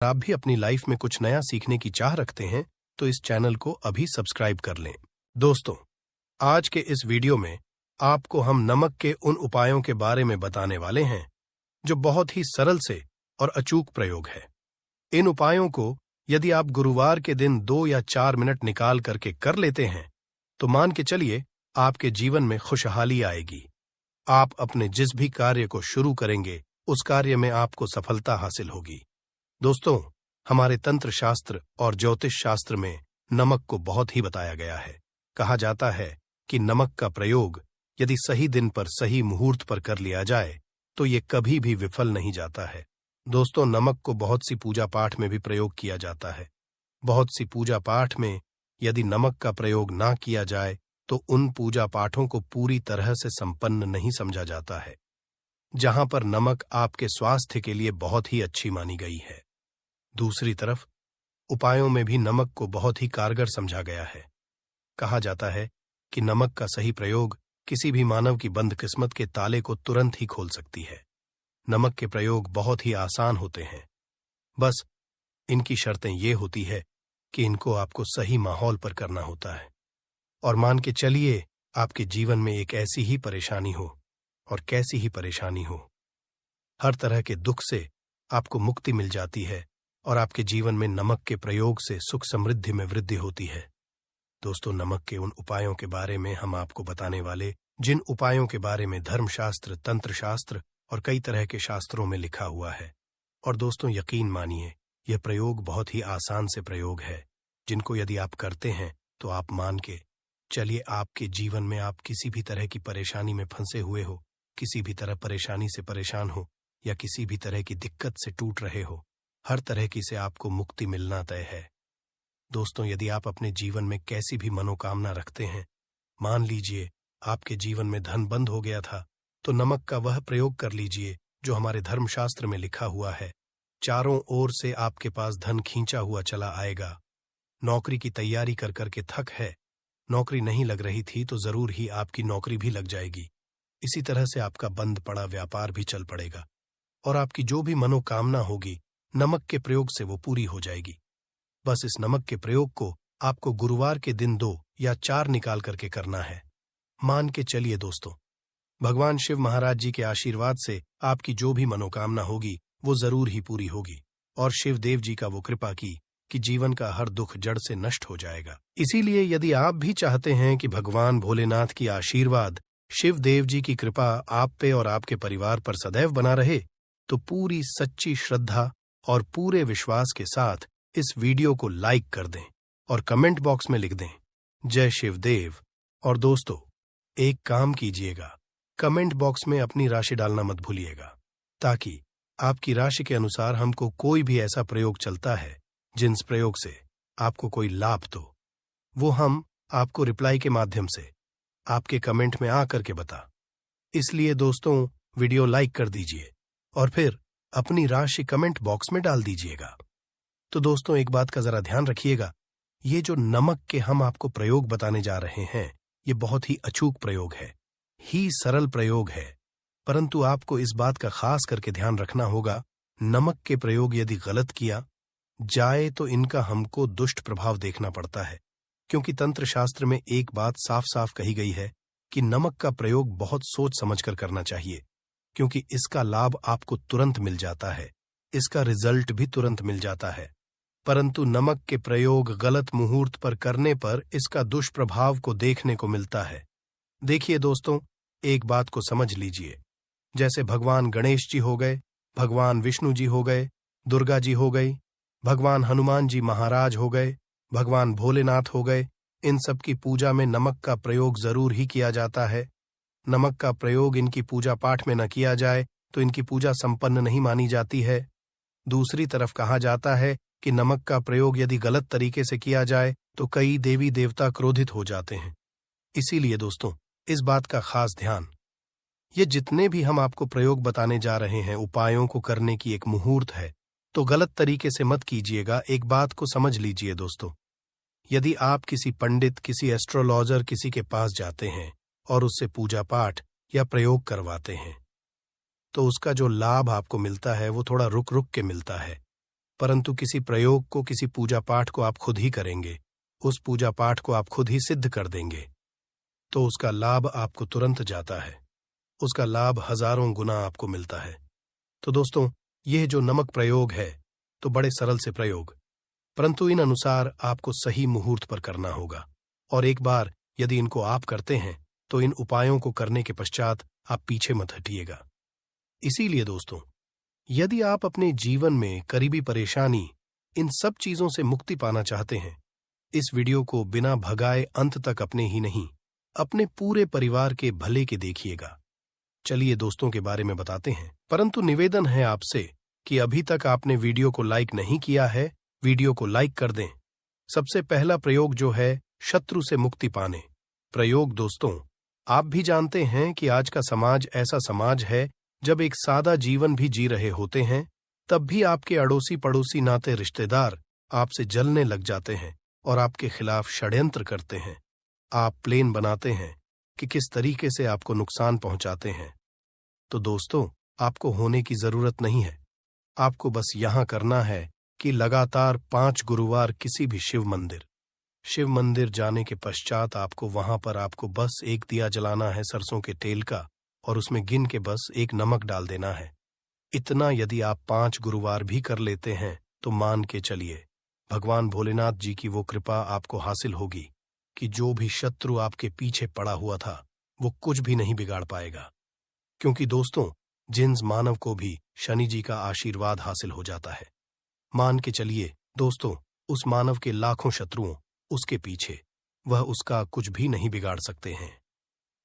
आप भी अपनी लाइफ में कुछ नया सीखने की चाह रखते हैं तो इस चैनल को अभी सब्सक्राइब कर लें। दोस्तों, आज के इस वीडियो में आपको हम नमक के उन उपायों के बारे में बताने वाले हैं जो बहुत ही सरल से और अचूक प्रयोग है। इन उपायों को यदि आप गुरुवार के दिन 2 या 4 मिनट निकाल करके कर लेते हैं तो मान के चलिए आपके जीवन में खुशहाली आएगी। आप अपने जिस भी कार्य को शुरू करेंगे उस कार्य में आपको सफलता हासिल होगी। दोस्तों, हमारे तंत्र शास्त्र और ज्योतिष शास्त्र में नमक को बहुत ही बताया गया है। कहा जाता है कि नमक का प्रयोग यदि सही दिन पर सही मुहूर्त पर कर लिया जाए तो ये कभी भी विफल नहीं जाता है। दोस्तों, नमक को बहुत सी पूजा पाठ में भी प्रयोग किया जाता है। बहुत सी पूजा पाठ में यदि नमक का प्रयोग ना किया जाए तो उन पूजा पाठों को पूरी तरह से संपन्न नहीं समझा जाता है। जहां पर नमक आपके स्वास्थ्य के लिए बहुत ही अच्छी मानी गई है, दूसरी तरफ उपायों में भी नमक को बहुत ही कारगर समझा गया है। कहा जाता है कि नमक का सही प्रयोग किसी भी मानव की बंद किस्मत के ताले को तुरंत ही खोल सकती है। नमक के प्रयोग बहुत ही आसान होते हैं, बस इनकी शर्तें ये होती है कि इनको आपको सही माहौल पर करना होता है। और मान के चलिए आपके जीवन में एक ऐसी ही परेशानी हो, और कैसी ही परेशानी हो, हर तरह के दुख से आपको मुक्ति मिल जाती है और आपके जीवन में नमक के प्रयोग से सुख समृद्धि में वृद्धि होती है। दोस्तों, नमक के उन उपायों के बारे में हम आपको बताने वाले, जिन उपायों के बारे में धर्मशास्त्र, तंत्र शास्त्र और कई तरह के शास्त्रों में लिखा हुआ है। और दोस्तों, यकीन मानिए यह प्रयोग बहुत ही आसान से प्रयोग है, जिनको यदि आप करते हैं तो आप मान के चलिए आपके जीवन में आप किसी भी तरह की परेशानी में फंसे हुए हो, किसी भी तरह परेशानी से परेशान हो या किसी भी तरह की दिक्कत से टूट रहे हो, हर तरह की से आपको मुक्ति मिलना तय है। दोस्तों, यदि आप अपने जीवन में कैसी भी मनोकामना रखते हैं, मान लीजिए आपके जीवन में धन बंद हो गया था, तो नमक का वह प्रयोग कर लीजिए जो हमारे धर्मशास्त्र में लिखा हुआ है। चारों ओर से आपके पास धन खींचा हुआ चला आएगा। नौकरी की तैयारी कर करके थक है, नौकरी नहीं लग रही थी तो जरूर ही आपकी नौकरी भी लग जाएगी। इसी तरह से आपका बंद पड़ा व्यापार भी चल पड़ेगा और आपकी जो भी मनोकामना होगी नमक के प्रयोग से वो पूरी हो जाएगी। बस इस नमक के प्रयोग को आपको गुरुवार के दिन 2 या 4 निकाल करके करना है। मान के चलिए दोस्तों, भगवान शिव महाराज जी के आशीर्वाद से आपकी जो भी मनोकामना होगी वो जरूर ही पूरी होगी और शिव देव जी का वो कृपा की कि जीवन का हर दुख जड़ से नष्ट हो जाएगा। इसीलिए यदि आप भी चाहते हैं कि भगवान भोलेनाथ की आशीर्वाद, शिव देव जी की कृपा आप पे और आपके परिवार पर सदैव बना रहे, तो पूरी सच्ची श्रद्धा और पूरे विश्वास के साथ इस वीडियो को लाइक कर दें और कमेंट बॉक्स में लिख दें जय शिवदेव। और दोस्तों, एक काम कीजिएगा, कमेंट बॉक्स में अपनी राशि डालना मत भूलिएगा, ताकि आपकी राशि के अनुसार हमको कोई भी ऐसा प्रयोग चलता है जिस प्रयोग से आपको कोई लाभ तो वो हम आपको रिप्लाई के माध्यम से आपके कमेंट में आकर के बता। इसलिए दोस्तों, वीडियो लाइक कर दीजिए और फिर अपनी राशि कमेंट बॉक्स में डाल दीजिएगा। तो दोस्तों, एक बात का जरा ध्यान रखिएगा, ये जो नमक के हम आपको प्रयोग बताने जा रहे हैं ये बहुत ही अचूक प्रयोग है, ही सरल प्रयोग है, परंतु आपको इस बात का खास करके ध्यान रखना होगा, नमक के प्रयोग यदि गलत किया जाए तो इनका हमको दुष्ट प्रभाव देखना पड़ता है। क्योंकि तंत्र शास्त्र में एक बात साफ साफ कही गई है कि नमक का प्रयोग बहुत सोच समझकर करना चाहिए, क्योंकि इसका लाभ आपको तुरंत मिल जाता है, इसका रिजल्ट भी तुरंत मिल जाता है, परंतु नमक के प्रयोग गलत मुहूर्त पर करने पर इसका दुष्प्रभाव को देखने को मिलता है। देखिए दोस्तों, एक बात को समझ लीजिए, जैसे भगवान गणेश जी हो गए, भगवान विष्णु जी हो गए, दुर्गा जी हो गई, भगवान हनुमान जी महाराज हो गए, भगवान भोलेनाथ हो गए, इन सब की पूजा में नमक का प्रयोग जरूर ही किया जाता है। नमक का प्रयोग इनकी पूजा पाठ में न किया जाए तो इनकी पूजा संपन्न नहीं मानी जाती है। दूसरी तरफ कहा जाता है कि नमक का प्रयोग यदि गलत तरीके से किया जाए तो कई देवी देवता क्रोधित हो जाते हैं। इसीलिए दोस्तों, इस बात का खास ध्यान, ये जितने भी हम आपको प्रयोग बताने जा रहे हैं, उपायों को करने की एक मुहूर्त है, तो गलत तरीके से मत कीजिएगा। एक बात को समझ लीजिए दोस्तों, यदि आप किसी पंडित, किसी एस्ट्रोलॉजर, किसी के पास जाते हैं और उससे पूजा पाठ या प्रयोग करवाते हैं तो उसका जो लाभ आपको मिलता है वो थोड़ा रुक रुक के मिलता है। परंतु किसी प्रयोग को, किसी पूजा पाठ को आप खुद ही करेंगे, उस पूजा पाठ को आप खुद ही सिद्ध कर देंगे, तो उसका लाभ आपको तुरंत जाता है, उसका लाभ हजारों गुना आपको मिलता है। तो दोस्तों, यह जो नमक प्रयोग है तो बड़े सरल से प्रयोग, परंतु इन अनुसार आपको सही मुहूर्त पर करना होगा। और एक बार यदि इनको आप करते हैं तो इन उपायों को करने के पश्चात आप पीछे मत हटिएगा। इसीलिए दोस्तों, यदि आप अपने जीवन में करीबी परेशानी, इन सब चीजों से मुक्ति पाना चाहते हैं, इस वीडियो को बिना भगाए अंत तक अपने ही नहीं, अपने पूरे परिवार के भले के देखिएगा। चलिए दोस्तों के बारे में बताते हैं, परंतु निवेदन है आपसे कि अभी तक आपने वीडियो को लाइक नहीं किया है, वीडियो को लाइक कर दें। सबसे पहला प्रयोग जो है शत्रु से मुक्ति पाने प्रयोग। दोस्तों, आप भी जानते हैं कि आज का समाज ऐसा समाज है, जब एक सादा जीवन भी जी रहे होते हैं, तब भी आपके अड़ोसी पड़ोसी नाते रिश्तेदार आपसे जलने लग जाते हैं और आपके खिलाफ षड्यंत्र करते हैं। आप प्लान बनाते हैं कि किस तरीके से आपको नुकसान पहुंचाते हैं। तो दोस्तों, आपको होने की जरूरत नहीं है। आपको बस यहां करना है कि लगातार 5 गुरुवार किसी भी शिव मंदिर जाने के पश्चात आपको वहां पर आपको बस एक दिया जलाना है सरसों के तेल का, और उसमें गिन के बस एक नमक डाल देना है। इतना यदि आप 5 गुरुवार भी कर लेते हैं तो मान के चलिए, भगवान भोलेनाथ जी की वो कृपा आपको हासिल होगी कि जो भी शत्रु आपके पीछे पड़ा हुआ था वो कुछ भी नहीं बिगाड़ पाएगा। क्योंकि दोस्तों, जिन्स मानव को भी शनि जी का आशीर्वाद हासिल हो जाता है। मान के चलिए दोस्तों, उस मानव के लाखों शत्रुओं उसके पीछे, वह उसका कुछ भी नहीं बिगाड़ सकते हैं।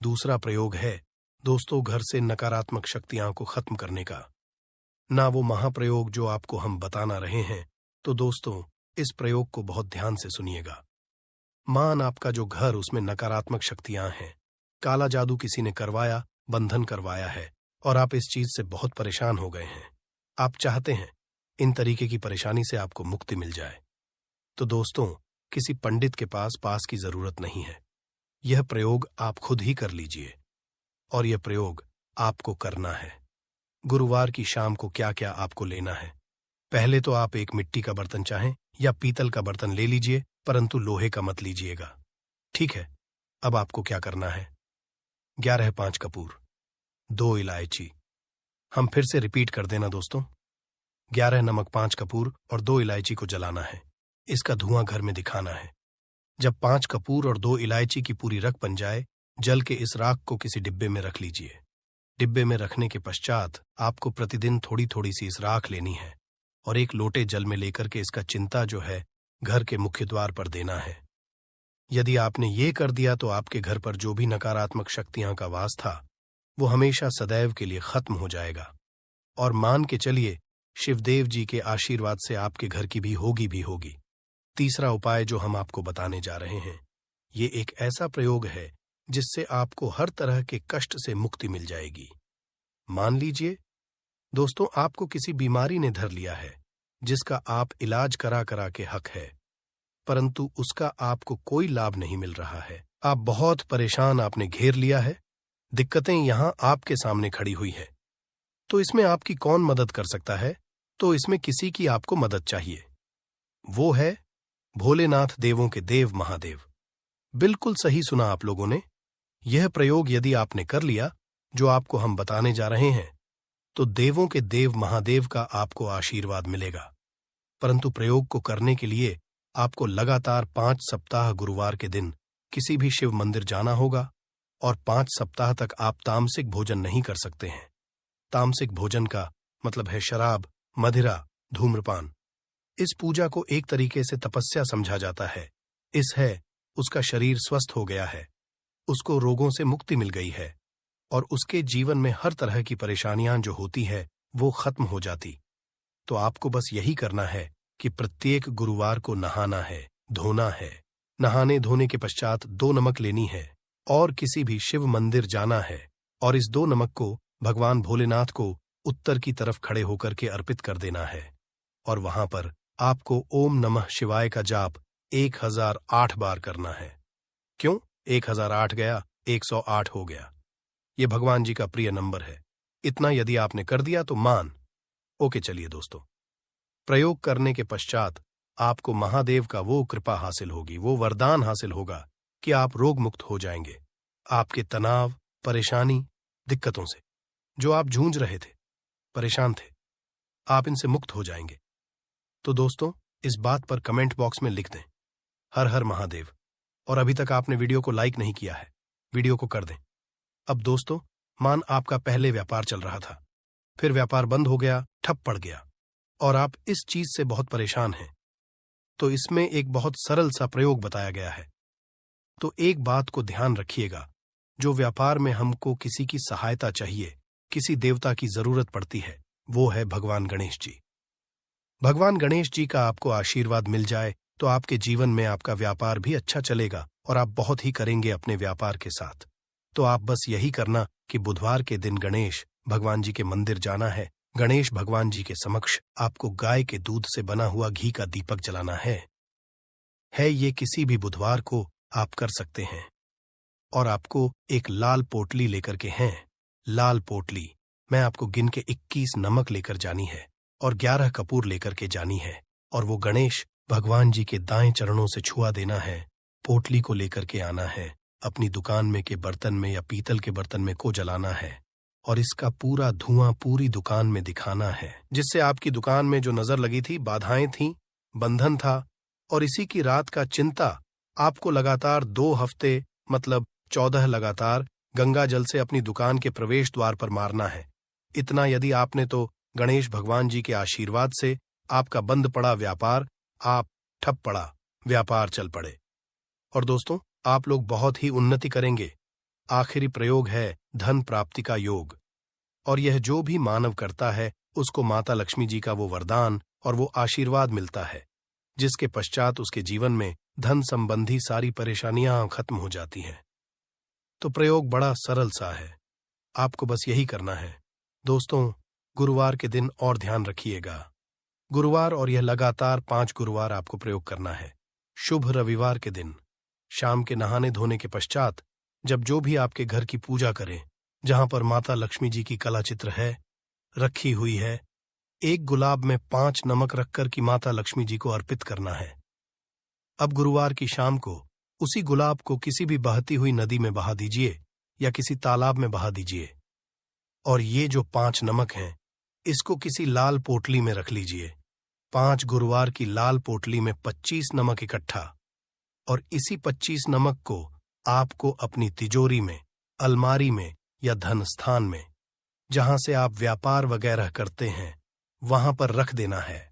दूसरा प्रयोग है दोस्तों, घर से नकारात्मक शक्तियां को खत्म करने का। ना वो महाप्रयोग जो आपको हम बताना रहे हैं, तो दोस्तों इस प्रयोग को बहुत ध्यान से सुनिएगा। मान आपका जो घर, उसमें नकारात्मक शक्तियां हैं, काला जादू किसी ने करवाया, बंधन करवाया है, और आप इस चीज से बहुत परेशान हो गए हैं। आप चाहते हैं इन तरीके की परेशानी से आपको मुक्ति मिल जाए। तो दोस्तों, किसी पंडित के पास की जरूरत नहीं है। यह प्रयोग आप खुद ही कर लीजिए, और यह प्रयोग आपको करना है। गुरुवार की शाम को क्या क्या आपको लेना है? पहले तो आप एक मिट्टी का बर्तन चाहें या पीतल का बर्तन ले लीजिए, परंतु लोहे का मत लीजिएगा, ठीक है? अब आपको क्या करना है? 11 5 कपूर, 2 इलायची। हम फिर से रिपीट कर देना दोस्तों, 11 नमक, 5 कपूर और 2 इलायची को जलाना है। इसका धुआं घर में दिखाना है। जब 5 कपूर और 2 इलायची की पूरी रख बन जाए, जल के इस राख को किसी डिब्बे में रख लीजिए। डिब्बे में रखने के पश्चात आपको प्रतिदिन थोड़ी थोड़ी सी इस राख लेनी है और एक लोटे जल में लेकर के इसका चिंता जो है घर के मुख्य द्वार पर देना है। यदि आपने ये कर दिया तो आपके घर पर जो भी नकारात्मक शक्तियां का वास था, वो हमेशा सदैव के लिए खत्म हो जाएगा। और मान के चलिए, शिवदेव जी के आशीर्वाद से आपके घर की भी होगी। तीसरा उपाय जो हम आपको बताने जा रहे हैं, ये एक ऐसा प्रयोग है जिससे आपको हर तरह के कष्ट से मुक्ति मिल जाएगी। मान लीजिए दोस्तों, आपको किसी बीमारी ने धर लिया है जिसका आप इलाज करा के हक है, परंतु उसका आपको कोई लाभ नहीं मिल रहा है। आप बहुत परेशान, आपने घेर लिया है, दिक्कतें यहां आपके सामने खड़ी हुई है। तो इसमें आपकी कौन मदद कर सकता है? तो इसमें किसी की आपको मदद चाहिए। वो है भोलेनाथ, देवों के देव महादेव। बिल्कुल सही सुना आप लोगों ने। यह प्रयोग यदि आपने कर लिया जो आपको हम बताने जा रहे हैं, तो देवों के देव महादेव का आपको आशीर्वाद मिलेगा। परंतु प्रयोग को करने के लिए आपको लगातार 5 सप्ताह गुरुवार के दिन किसी भी शिव मंदिर जाना होगा, और 5 सप्ताह तक आप तामसिक भोजन नहीं कर सकते हैं। तामसिक भोजन का मतलब है शराब, मदिरा, धूम्रपान। इस पूजा को एक तरीके से तपस्या समझा जाता है। उसका शरीर स्वस्थ हो गया है, उसको रोगों से मुक्ति मिल गई है, और उसके जीवन में हर तरह की परेशानियां जो होती है वो खत्म हो जाती। तो आपको बस यही करना है कि प्रत्येक गुरुवार को नहाना है, धोना है। नहाने धोने के पश्चात 2 नमक लेनी है और किसी भी शिव मंदिर जाना है, और इस 2 नमक को भगवान भोलेनाथ को उत्तर की तरफ खड़े होकर के अर्पित कर देना है। और वहां पर आपको ओम नमः शिवाय का जाप 1008 बार करना है। क्यों 1008 गया? 108 हो गया। ये भगवान जी का प्रिय नंबर है। इतना यदि आपने कर दिया तो मान। ओके, चलिए दोस्तों, प्रयोग करने के पश्चात आपको महादेव का वो कृपा हासिल होगी, वो वरदान हासिल होगा कि आप रोग मुक्त हो जाएंगे। आपके तनाव, परेशानी, दिक्कतों से जो आप जूझ रहे थे, परेशान थे, आप इनसे मुक्त हो जाएंगे। तो दोस्तों, इस बात पर कमेंट बॉक्स में लिख दें, हर हर महादेव। और अभी तक आपने वीडियो को लाइक नहीं किया है, वीडियो को कर दें। अब दोस्तों, मान आपका पहले व्यापार चल रहा था, फिर व्यापार बंद हो गया, ठप पड़ गया, और आप इस चीज से बहुत परेशान हैं। तो इसमें एक बहुत सरल सा प्रयोग बताया गया है। तो एक बात को ध्यान रखिएगा, जो व्यापार में हमको किसी की सहायता चाहिए, किसी देवता की जरूरत पड़ती है, वो है भगवान गणेश जी। भगवान गणेश जी का आपको आशीर्वाद मिल जाए तो आपके जीवन में आपका व्यापार भी अच्छा चलेगा और आप बहुत ही करेंगे अपने व्यापार के साथ। तो आप बस यही करना कि बुधवार के दिन गणेश भगवान जी के मंदिर जाना है। गणेश भगवान जी के समक्ष आपको गाय के दूध से बना हुआ घी का दीपक जलाना है। ये किसी भी बुधवार को आप कर सकते हैं। और आपको एक लाल पोटली लेकर के लाल पोटली मैं आपको गिन के 21 नमक लेकर जानी है और 11 कपूर लेकर के जानी है, और वो गणेश भगवान जी के दाएं चरणों से छुआ देना है। पोटली को लेकर के आना है, अपनी दुकान में के बर्तन में या पीतल के बर्तन में को जलाना है, और इसका पूरा धुआं पूरी दुकान में दिखाना है, जिससे आपकी दुकान में जो नजर लगी थी, बाधाएं थीं, बंधन था, और इसी की रात का चिंता आपको लगातार 2 हफ्ते मतलब 14 लगातार गंगा जल से अपनी दुकान के प्रवेश द्वार पर मारना है। इतना यदि आपने तो गणेश भगवान जी के आशीर्वाद से आपका बंद पड़ा व्यापार, आप ठप पड़ा व्यापार चल पड़े। और दोस्तों, आप लोग बहुत ही उन्नति करेंगे। आखिरी प्रयोग है धन प्राप्ति का योग, और यह जो भी मानव करता है उसको माता लक्ष्मी जी का वो वरदान और वो आशीर्वाद मिलता है, जिसके पश्चात उसके जीवन में धन संबंधी सारी परेशानियां खत्म हो जाती हैं। तो प्रयोग बड़ा सरल सा है, आपको बस यही करना है। दोस्तों, गुरुवार के दिन और ध्यान रखिएगा, गुरुवार, और यह लगातार 5 गुरुवार आपको प्रयोग करना है। शुभ रविवार के दिन शाम के नहाने धोने के पश्चात जब जो भी आपके घर की पूजा करें, जहां पर माता लक्ष्मी जी की कला चित्र है, रखी हुई है, एक गुलाब में 5 नमक रखकर की माता लक्ष्मी जी को अर्पित करना है। अब गुरुवार की शाम को उसी गुलाब को किसी भी बहती हुई नदी में बहा दीजिए या किसी तालाब में बहा दीजिए, और ये जो 5 नमक हैं, इसको किसी लाल पोटली में रख लीजिए। 5 गुरुवार की लाल पोटली में 25 नमक इकट्ठा, और इसी 25 नमक को आपको अपनी तिजोरी में, अलमारी में या धन स्थान में, जहां से आप व्यापार वगैरह करते हैं, वहां पर रख देना है।